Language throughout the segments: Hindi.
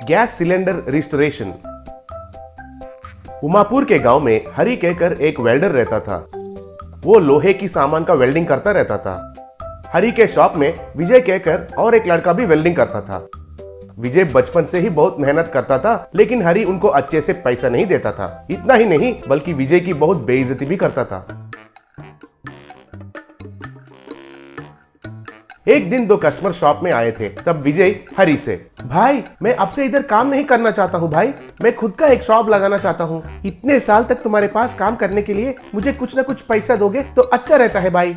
Gas cylinder restoration. उमापुर के गांव में हरि कहकर एक वेल्डर रहता था। वो लोहे की सामान का वेल्डिंग करता रहता था। हरि के शॉप में विजय कहकर और एक लड़का भी वेल्डिंग करता था। विजय बचपन से ही बहुत मेहनत करता था, लेकिन हरि उनको अच्छे से पैसा नहीं देता था। इतना ही नहीं बल्कि विजय की बहुत बेइज्जती भी करता था। एक दिन दो कस्टमर शॉप में आए थे। तब विजय हरि से, भाई मैं आपसे इधर काम नहीं करना चाहता हूँ भाई, मैं खुद का एक शॉप लगाना चाहता हूँ। इतने साल तक तुम्हारे पास काम करने के लिए मुझे कुछ ना कुछ पैसा दोगे तो अच्छा रहता है भाई।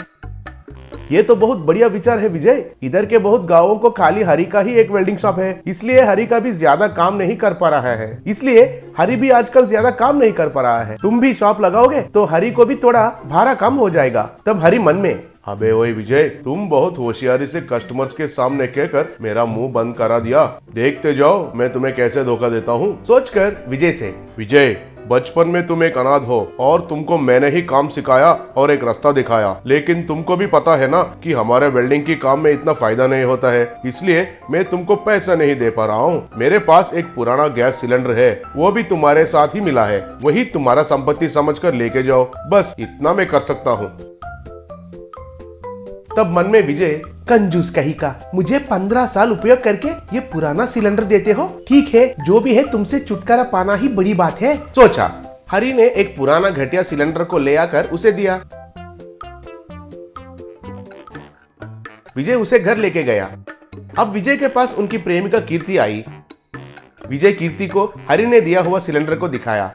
ये तो बहुत बढ़िया विचार है विजय। इधर के बहुत गांवों को खाली हरि का ही एक वेल्डिंग शॉप है, इसलिए हरि का भी ज्यादा काम नहीं कर पा रहा है। इसलिए हरि भी आजकल ज्यादा काम नहीं कर पा रहा है। तुम भी शॉप लगाओगे तो हरि को भी थोड़ा भाड़ा कम हो जाएगा। तब हरि मन में, अबे ओए विजय, तुम बहुत होशियारी से कस्टमर्स के सामने कहकर मेरा मुंह बंद करा दिया। देखते जाओ मैं तुम्हें कैसे धोखा देता हूँ। सोचकर विजय से, विजय बचपन में तुम एक अनाथ हो और तुमको मैंने ही काम सिखाया और एक रास्ता दिखाया, लेकिन तुमको भी पता है ना कि हमारे वेल्डिंग की काम में इतना फायदा नहीं होता है, इसलिए मैं तुमको पैसा नहीं दे पा रहा हूँ। मेरे पास एक पुराना गैस सिलेंडर है, वो भी तुम्हारे साथ ही मिला है, वही तुम्हारा संपत्ति समझकर लेके जाओ, बस इतना मैं कर सकता हूँ। तब मन में विजय, कंजूस कहीं का, मुझे 15 साल उपयोग करके ये पुराना सिलेंडर देते हो। ठीक है, जो भी है तुमसे छुटकारा पाना ही बड़ी बात है, सोचा। हरि ने एक पुराना घटिया सिलेंडर को ले आकर उसे दिया। विजय उसे घर लेके गया। अब विजय के पास उनकी प्रेमिका कीर्ति आई। विजय कीर्ति को हरि ने दिया हुआ सिलेंडर को दिखाया।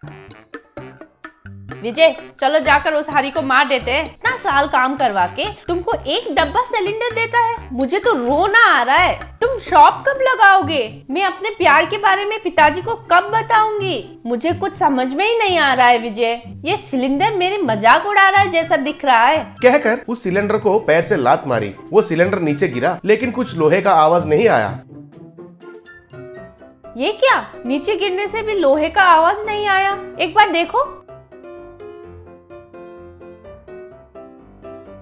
विजय चलो जाकर उस हरि को मार देते हैं। इतना साल काम करवा के तुमको एक डब्बा सिलेंडर देता है, मुझे तो रोना आ रहा है। तुम शॉप कब लगाओगे? मैं अपने प्यार के बारे में पिताजी को कब बताऊंगी? मुझे कुछ समझ में ही नहीं आ रहा है विजय, ये सिलेंडर मेरे मजाक उड़ा रहा है जैसा दिख रहा है। कहकर उस सिलेंडर को पैर से लात मारी। वो सिलेंडर नीचे गिरा, लेकिन कुछ लोहे का आवाज नहीं आया। ये क्या, नीचे गिरने से भी लोहे का आवाज नहीं आया? एक बार देखो।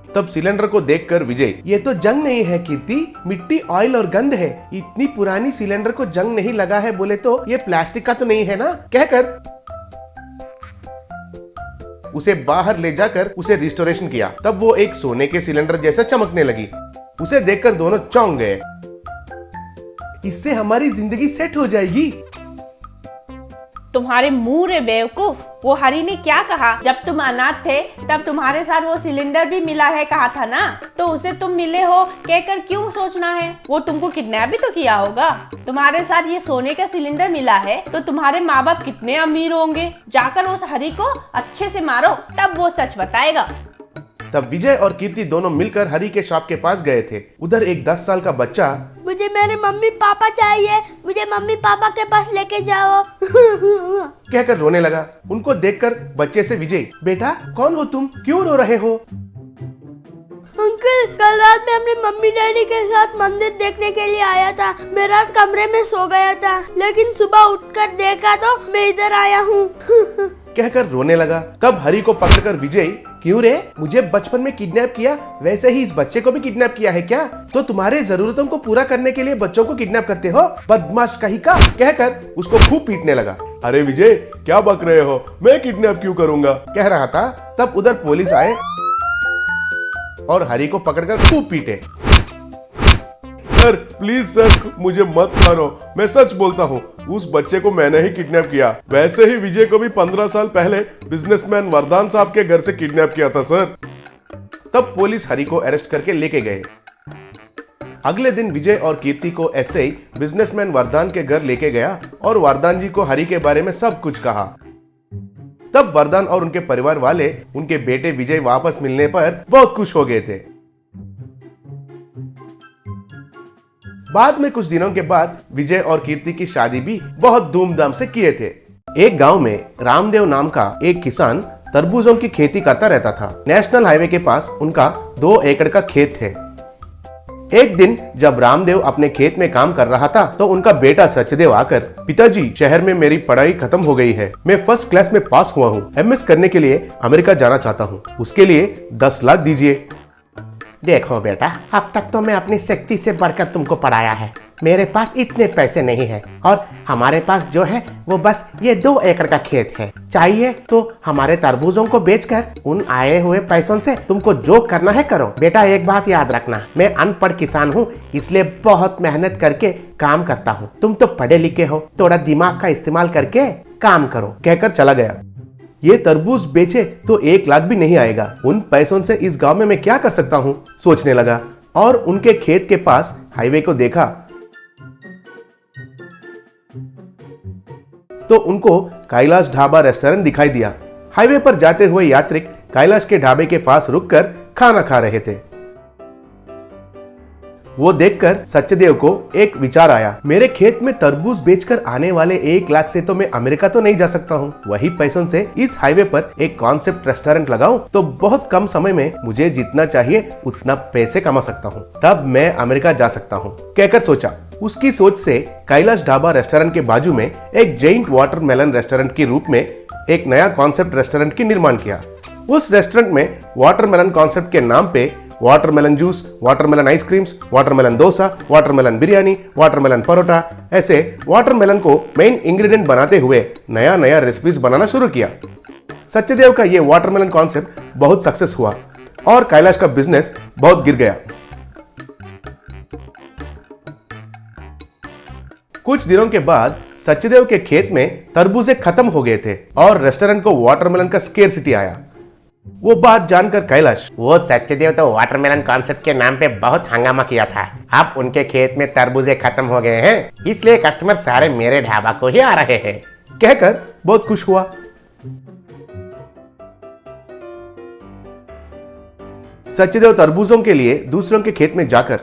तब सिलेंडर को देखकर विजय, ये तो जंग नहीं है कीर्ति, मिट्टी, ऑयल और गंध है। इतनी पुरानी सिलेंडर को जंग नहीं लगा है बोले तो ये प्लास्टिक का तो नहीं है ना? कहकर उसे बाहर ले जाकर उसे रिस्टोरेशन किया। तब वो एक सोने के सिलेंडर जैसा चमकने लगी। उसे देखकर दोनों चौंक गए। इससे हमारी जिंदगी सेट हो जाएगी। तुम्हारे मुंह रे बेवकूफ, वो हरि ने क्या कहा? जब तुम अनाथ थे तब तुम्हारे साथ वो सिलेंडर भी मिला है कहा था ना, तो उसे तुम मिले हो कहकर क्यों सोचना है? वो तुमको किडनैप भी तो किया होगा। तुम्हारे साथ ये सोने का सिलेंडर मिला है तो तुम्हारे माँ बाप कितने अमीर होंगे। जाकर उस हरि को अच्छे से मारो, तब वो सच बताएगा। तब विजय और कीर्ति दोनों मिलकर हरि के शॉप के पास गए थे। उधर एक 10 साल का बच्चा, मुझे मेरे मम्मी पापा चाहिए, मुझे मम्मी पापा के पास लेके जाओ कहकर रोने लगा। उनको देखकर बच्चे से विजय, बेटा कौन हो तुम, क्यों रो रहे हो? अंकल, कल रात में अपने मम्मी डैडी के साथ मंदिर देखने के लिए आया था। मैं रात कमरे में सो गया था, लेकिन सुबह उठकर देखा तो मैं इधर आया हूँ कहकर रोने लगा। तब हरि को पकड़कर विजय, क्यों रे, मुझे बचपन में किडनैप किया, वैसे ही इस बच्चे को भी किडनैप किया है क्या? तो तुम्हारे जरूरतों को पूरा करने के लिए बच्चों को किडनैप करते हो, बदमाश कहीं का? कहकर उसको खूब पीटने लगा। अरे विजय क्या बक रहे हो, मैं किडनैप क्यों करूंगा, कह रहा था। तब उधर पुलिस आए और हरि को पकड़कर खूब पीटे। सर प्लीज सर, मुझे मत मारो, मैं सच बोलता हूँ, उस बच्चे को मैंने ही किडनैप किया। वैसे ही विजय को भी 15 साल पहले बिजनेसमैन वरदान साहब के घर से किडनैप किया था सर। तब पुलिस हरि को अरेस्ट करके लेके गए। अगले दिन विजय और कीर्ति को एसआई बिजनेसमैन वरदान के घर लेके गया और वरदान जी को हरि के बारे में सब कुछ कहा। तब वरदान और उनके परिवार वाले उनके बेटे विजय वापस मिलने पर बहुत खुश हो गए थे। बाद में कुछ दिनों के बाद विजय और कीर्ति की शादी भी बहुत धूमधाम से किए थे। एक गांव में रामदेव नाम का एक किसान तरबूजों की खेती करता रहता था। नेशनल हाईवे के पास उनका 2 एकड़ का खेत है। एक दिन जब रामदेव अपने खेत में काम कर रहा था तो उनका बेटा सचदेव आकर, पिताजी शहर में मेरी पढ़ाई खत्म हो गई है, मैं फर्स्ट क्लास में पास हुआ हूँ, एमएस करने के लिए अमेरिका जाना चाहता हूँ, उसके लिए 10 लाख दीजिए। देखो बेटा, अब तक तो मैं अपनी शक्ति से बढ़कर तुमको पढ़ाया है। मेरे पास इतने पैसे नहीं है और हमारे पास जो है वो बस ये 2 एकड़ का खेत है। चाहिए तो हमारे तरबूजों को बेचकर उन आए हुए पैसों से तुमको जो करना है करो। बेटा एक बात याद रखना, मैं अनपढ़ किसान हूँ, इसलिए बहुत मेहनत करके काम करता हूँ। तुम तो पढ़े लिखे हो, थोड़ा दिमाग का इस्तेमाल करके काम करो, कहकर चला गया। ये तरबूज बेचे तो 1 लाख भी नहीं आएगा। उन पैसों से इस गांव में मैं क्या कर सकता हूँ, सोचने लगा और उनके खेत के पास हाईवे को देखा तो उनको कैलाश ढाबा रेस्टोरेंट दिखाई दिया। हाईवे पर जाते हुए यात्रिक कैलाश के ढाबे के पास रुककर खाना खा रहे थे। वो देखकर सत्यदेव को एक विचार आया, मेरे खेत में तरबूज बेचकर आने वाले 1 लाख से तो मैं अमेरिका तो नहीं जा सकता हूँ। वही पैसों से इस हाईवे पर एक कॉन्सेप्ट रेस्टोरेंट लगाऊं तो बहुत कम समय में मुझे जितना चाहिए उतना पैसे कमा सकता हूँ, तब मैं अमेरिका जा सकता हूँ, कहकर सोचा। उसकी सोच से कैलाश ढाबा रेस्टोरेंट के बाजू में एक जैंट वाटरमेलन रेस्टोरेंट के रूप में एक नया कॉन्सेप्ट रेस्टोरेंट की निर्माण किया। उस रेस्टोरेंट में वाटरमेलन कॉन्सेप्ट के नाम पे watermelon juice, watermelon ice creams, watermelon dosa, watermelon biryani, watermelon parotta, ऐसे वाटरमेलन को मेन इंग्रेडिएंट बनाते हुए नया नया रेसिपीज बनाना शुरू किया। सत्यदेव का ये वाटरमेलन कॉन्सेप्ट बहुत सक्सेस हुआ और कैलाश का बिजनेस बहुत गिर गया। कुछ दिनों के बाद सत्यदेव के खेत में तरबूजे खत्म हो गए थे और रेस्टोरेंट को वाटरमेलन का स्केर्सिटी आया। वो बात जानकर कैलाश, वो सत्यदेव तो वाटरमेलन कॉन्सेप्ट के नाम पे बहुत हंगामा किया था। अब उनके खेत में तरबूजे खत्म हो गए हैं, इसलिए कस्टमर सारे मेरे ढाबा को ही आ रहे हैं, कहकर बहुत खुश हुआ। सत्यदेव तरबूजों के लिए दूसरों के खेत में जाकर,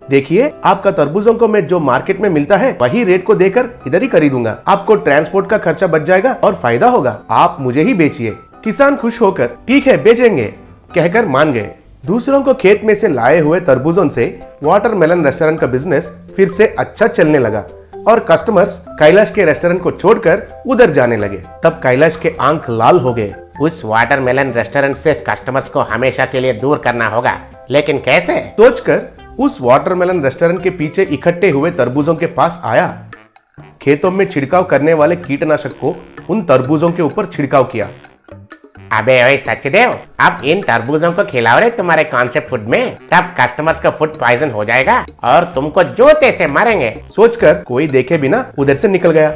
देखिए आपका तरबूजों को मैं जो मार्केट में मिलता है वही रेट को देकर इधर ही खरीदूंगा। आपको ट्रांसपोर्ट का खर्चा बच जाएगा और फायदा होगा। आप मुझे ही बेचिए। किसान खुश होकर ठीक है बेचेंगे कहकर मान गए। दूसरों को खेत में से लाए हुए तरबूजों से वाटरमेलन रेस्टोरेंट का बिजनेस फिर से अच्छा चलने लगा और कस्टमर्स कैलाश के रेस्टोरेंट को छोड़कर उधर जाने लगे। तब कैलाश के आंख लाल हो गए। उस वाटरमेलन रेस्टोरेंट से कस्टमर्स को हमेशा के लिए दूर करना होगा, लेकिन कैसे? सोचकर उस वाटरमेलन रेस्टोरेंट के पीछे इकट्ठे हुए तरबूजों के पास आया। खेतों में छिड़काव करने वाले कीटनाशक को उन तरबूजों के ऊपर छिड़काव किया। अबे ओए सत्यदेव, अब इन तरबूजों को खिलाओ रे तुम्हारे कॉन्सेप्ट फूड में, तब कस्टमर्स का फूड पॉइजन हो जाएगा और तुमको जूते से मारेंगे। सोचकर कोई देखे बिना उधर से निकल गया।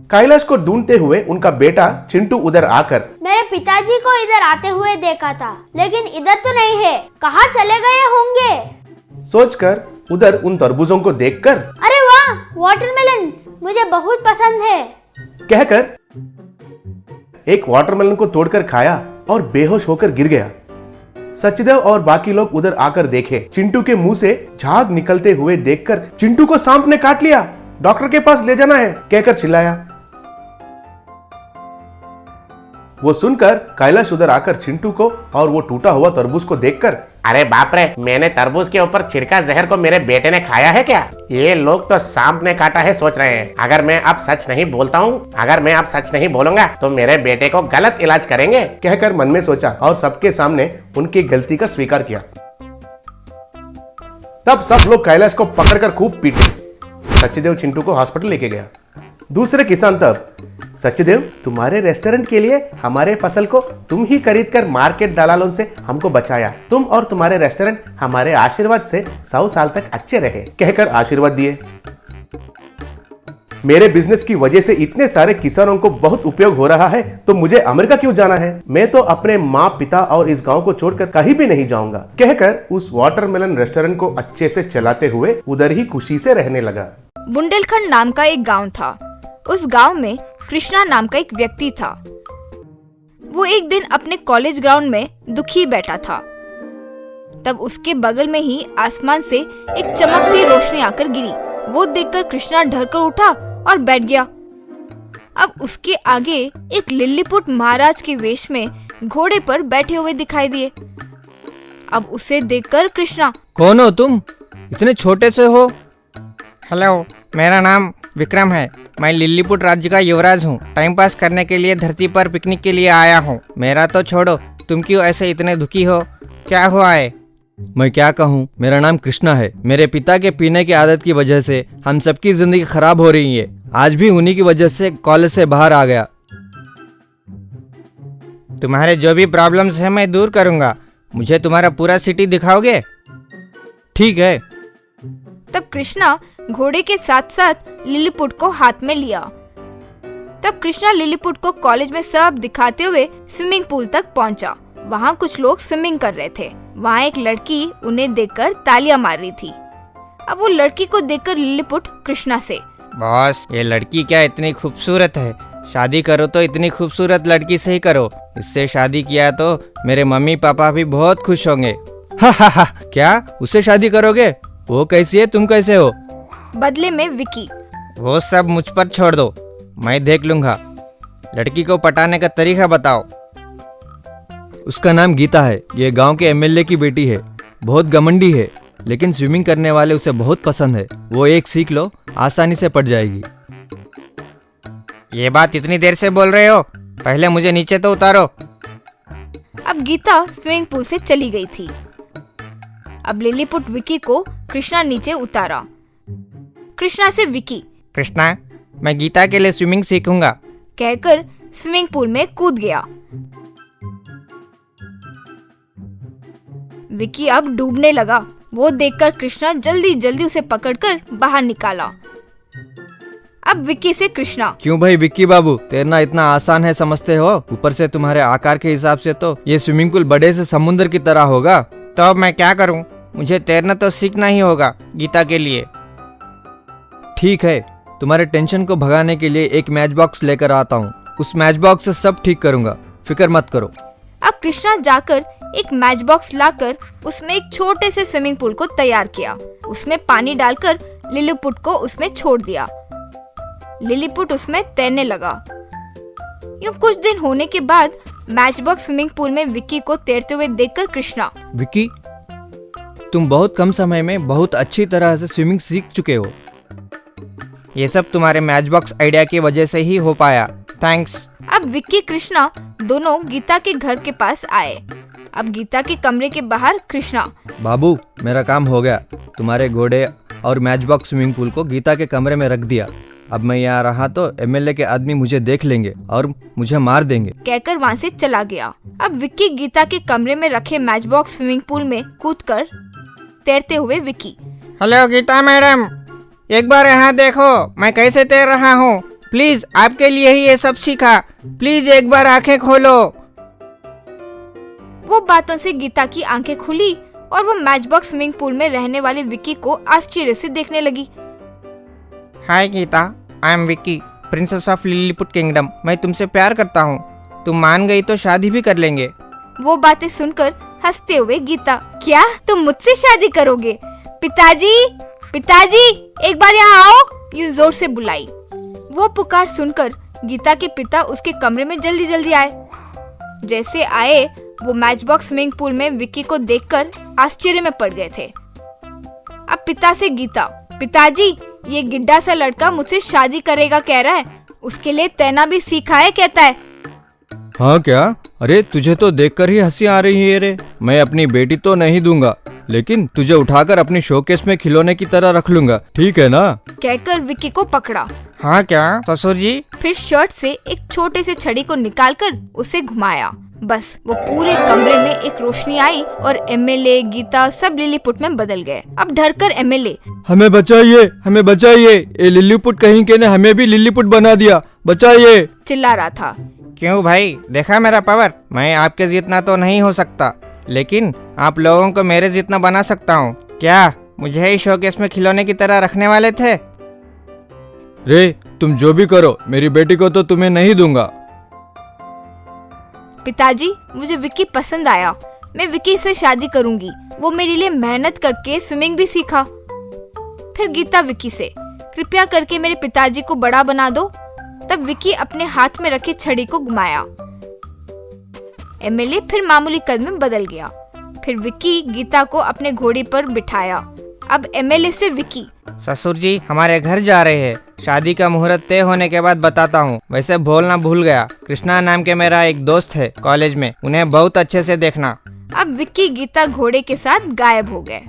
कैलाश को ढूंढते हुए उनका बेटा चिंटू उधर आकर, मेरे पिताजी को इधर आते हुए देखा था, लेकिन इधर तो नहीं है, कहाँ चले गए होंगे? सोचकर उधर उन तरबूजों को देखकर, अरे वाह, वाटरमेलन मुझे बहुत पसंद है, कहकर एक वाटरमेलन को तोड़कर खाया और बेहोश होकर गिर गया। सचदेव और बाकी लोग उधर आकर देखे। चिंटू के मुंह से झाग निकलते हुए देखकर, चिंटू को सांप ने काट लिया, डॉक्टर के पास ले जाना है, कहकर चिल्लाया। वो सुनकर कैलाश उधर आकर चिंटू को और वो टूटा हुआ तरबूज को देखकर, अरे बाप रे, मैंने तरबूज के ऊपर छिड़का जहर को मेरे बेटे ने खाया है क्या? ये लोग तो सांप ने काटा है सोच रहे हैं। अगर मैं अब सच नहीं बोलूंगा तो मेरे बेटे को गलत इलाज करेंगे, कहकर मन में सोचा और सबके सामने उनकी गलती का स्वीकार किया। तब सब लोग कैलाश को पकड़कर खूब पीटे। सत्यदेव चिंटू को हॉस्पिटल लेके गया। दूसरे किसान तब, सत्यदेव तुम्हारे रेस्टोरेंट के लिए हमारे फसल को तुम ही खरीद कर मार्केट दलालों से हमको बचाया। तुम और तुम्हारे रेस्टोरेंट हमारे आशीर्वाद से 100 साल तक अच्छे रहे, कहकर आशीर्वाद दिए। मेरे बिजनेस की वजह से इतने सारे किसानों को बहुत उपयोग हो रहा है, तो मुझे अमेरिका क्यों जाना है? मैं तो अपने माँ पिता और इस गांव को छोड़कर कहीं भी नहीं जाऊंगा, कहकर उस वाटरमेलन रेस्टोरेंट को अच्छे से चलाते हुए उधर ही खुशी से रहने लगा। बुंदेलखंड नाम का एक गांव था। उस गांव में कृष्णा नाम का एक व्यक्ति था। वो एक दिन अपने कॉलेज ग्राउंड में दुखी बैठा था। तब उसके बगल में ही आसमान से एक चमकती रोशनी आकर गिरी। वो देखकर कृष्णा डर कर उठा और बैठ गया। अब उसके आगे एक लिल्लीपुट महाराज के वेश में घोड़े पर बैठे हुए दिखाई दिए। अब उसे देखकर कृष्णा, कौन हो तुम? इतने छोटे से हो? हेलो, मेरा नाम विक्रम है। मैं लिलीपुट राज्य का युवराज हूँ। टाइम पास करने के लिए धरती पर पिकनिक के लिए आया हूँ। मेरा तो छोड़ो, तुम क्यों ऐसे इतने दुखी हो? क्या हुआ है? मैं क्या कहूँ, मेरा नाम कृष्णा है। मेरे पिता के पीने की आदत की वजह से हम सबकी जिंदगी खराब हो रही है। आज भी उन्हीं की वजह से कॉलेज से बाहर आ गया। तुम्हारे जो भी प्रॉब्लम्स हैं मैं दूर करूँगा। मुझे तुम्हारा पूरा सिटी दिखाओगे? ठीक है। तब कृष्णा घोड़े के साथ साथ लिलीपुट को हाथ में लिया। तब कृष्णा लिलीपुट को कॉलेज में सब दिखाते हुए स्विमिंग पूल तक पहुंचा। वहाँ कुछ लोग स्विमिंग कर रहे थे। वहाँ एक लड़की उन्हें देखकर तालियां मार रही थी। अब वो लड़की को देखकर लिलीपुट कृष्णा से, बॉस, ये लड़की क्या इतनी खूबसूरत है? शादी करो तो इतनी खूबसूरत लड़की से ही करो। इससे शादी किया तो मेरे मम्मी पापा भी बहुत खुश होंगे। हा, क्या उससे शादी करोगे? वो कैसी है, तुम कैसे हो? बदले में विकी, वो सब मुझ पर छोड़ दो, मैं देख लूंगा। लड़की को पटाने का तरीका बताओ। उसका नाम गीता है। ये गांव के एमएलए की बेटी है। बहुत घमंडी है, लेकिन स्विमिंग करने वाले उसे बहुत पसंद है। वो एक सीख लो, आसानी से पट जाएगी। ये बात इतनी देर से बोल रहे हो? पहले मुझे नीचे तो उतारो। अब गीता स्विमिंग पूल से चली गई थी। अब लिलीपुट विकी को कृष्णा नीचे उतारा। कृष्णा से विकी, कृष्णा, मैं गीता के लिए स्विमिंग सीखूंगा। कहकर स्विमिंग पूल में कूद गया। विकी अब डूबने लगा। वो देखकर कृष्णा जल्दी जल्दी उसे पकड़कर बाहर निकाला। अब विकी से कृष्णा, क्यों भाई विक्की बाबू, तैरना इतना आसान है समझते हो? ऊपर से तुम्हारे आकार के हिसाब से तो ये स्विमिंग पूल बड़े से समुद्र की तरह होगा। तो अब मैं क्या करूं? मुझे तैरना तो सीखना ही होगा गीता के लिए। ठीक है, तुम्हारे टेंशन को भगाने के लिए एक मैच बॉक्स लेकर आता हूँ। उस मैच बॉक्स से सब ठीक करूंगा, फिक्र मत करो। अब कृष्णा जाकर एक मैच बॉक्स लाकर उसमें एक छोटे से स्विमिंग पूल को तैयार किया। उसमें पानी डालकर लिलीपुट को उसमें छोड़ दिया। लिलीपुट उसमें तैरने लगा। यूं कुछ दिन होने के बाद मैच बॉक्स स्विमिंग पूल में विक्की को तैरते हुए देखकर कृष्णा, विक्की, तुम बहुत कम समय में बहुत अच्छी तरह से स्विमिंग सीख चुके हो। ये सब तुम्हारे मैच बॉक्स आइडिया की वजह से ही हो पाया। थैंक्स। अब विक्की कृष्णा दोनों गीता के घर के पास आए। अब गीता के कमरे के बाहर कृष्णा, बाबू, मेरा काम हो गया। तुम्हारे घोड़े और मैच बॉक्स स्विमिंग पूल को गीता के कमरे में रख दिया। अब मैं यहाँ रहा तो एमएलए के आदमी मुझे देख लेंगे और मुझे मार देंगे, कहकर वहाँ से चला गया। अब विक्की गीता के कमरे में रखे मैच बॉक्स स्विमिंग पूल में कूदकर तैरते हुए विक्की, हेलो गीता मैडम, एक बार यहाँ देखो मैं कैसे तैर रहा हूँ। प्लीज, आपके लिए ही ये सब सीखा। प्लीज एक बार आंखें खोलो। वो बातों से गीता की आंखें खुली और वो मैच बॉक्स स्विमिंग पूल में रहने वाले विक्की को आश्चर्य से देखने लगी। Hi Geeta, I am Vicky, princess of Lilliput kingdom. मैं तुमसे प्यार करता हूँ। तुम मान गई तो शादी भी कर लेंगे। वो बातें सुनकर हंसते हुए गीता, क्या तुम मुझसे शादी करोगे? पिताजी, पिताजी, एक बार यहाँ आओ, यूं जोर से बुलाई। वो पुकार सुनकर गीता के पिता उसके कमरे में जल्दी जल्दी आए। जैसे आए वो मैच बॉक्स स्विमिंग पूल में विक्की को देखकर आश्चर्य में पड़ गए थे। अब पिता से गीता, पिताजी, ये गिड्डा सा लड़का मुझसे शादी करेगा कह रहा है। उसके लिए तैरना भी सीखा है कहता है। हाँ क्या? अरे तुझे तो देखकर ही हंसी आ रही है रे। मैं अपनी बेटी तो नहीं दूंगा, लेकिन तुझे उठाकर अपनी शोकेस में खिलौने की तरह रख लूंगा, ठीक है ना? कहकर विक्की को पकड़ा। हाँ क्या ससुर जी? फिर शर्ट से एक छोटे से छड़ी को निकालकर उसे घुमाया। बस वो पूरे कमरे में एक रोशनी आई और एमएलए, गीता सब लिलीपुट में बदल गए। अब डरकर एमएलए, हमें बचाइए, हमें बचाइए, ये लिलीपुट कहीं के ने हमें भी लिलीपुट बना दिया, बचाइए, चिल्ला रहा था। क्यों भाई, देखा मेरा पावर? मैं आपके जितना तो नहीं हो सकता, लेकिन आप लोगों को मेरे जितना बना सकता हूँ। क्या मुझे ही शोकेस में खिलौने की तरह रखने वाले थे? रे तुम जो भी करो, मेरी बेटी को तो तुम्हें नहीं दूंगा। पिताजी, मुझे विक्की पसंद आया। मैं विक्की से शादी करूंगी। वो मेरे लिए मेहनत करके स्विमिंग भी सीखा। फिर गीता विक्की से, कृपया करके मेरे पिताजी को बड़ा बना दो। तब विक्की अपने हाथ में रखे छड़ी को घुमाया। एमएलए फिर मामूली कद में बदल गया। फिर विक्की गीता को अपने घोड़े पर बिठाया अब एमएलए से विकी। ससुर जी हमारे घर जा रहे हैं। शादी का मुहूर्त तय होने के बाद बताता हूँ। वैसे बोलना भूल गया, कृष्णा नाम के मेरा एक दोस्त है कॉलेज में, उन्हें बहुत अच्छे से देखना। अब विक्की गीता घोड़े के साथ गायब हो गए।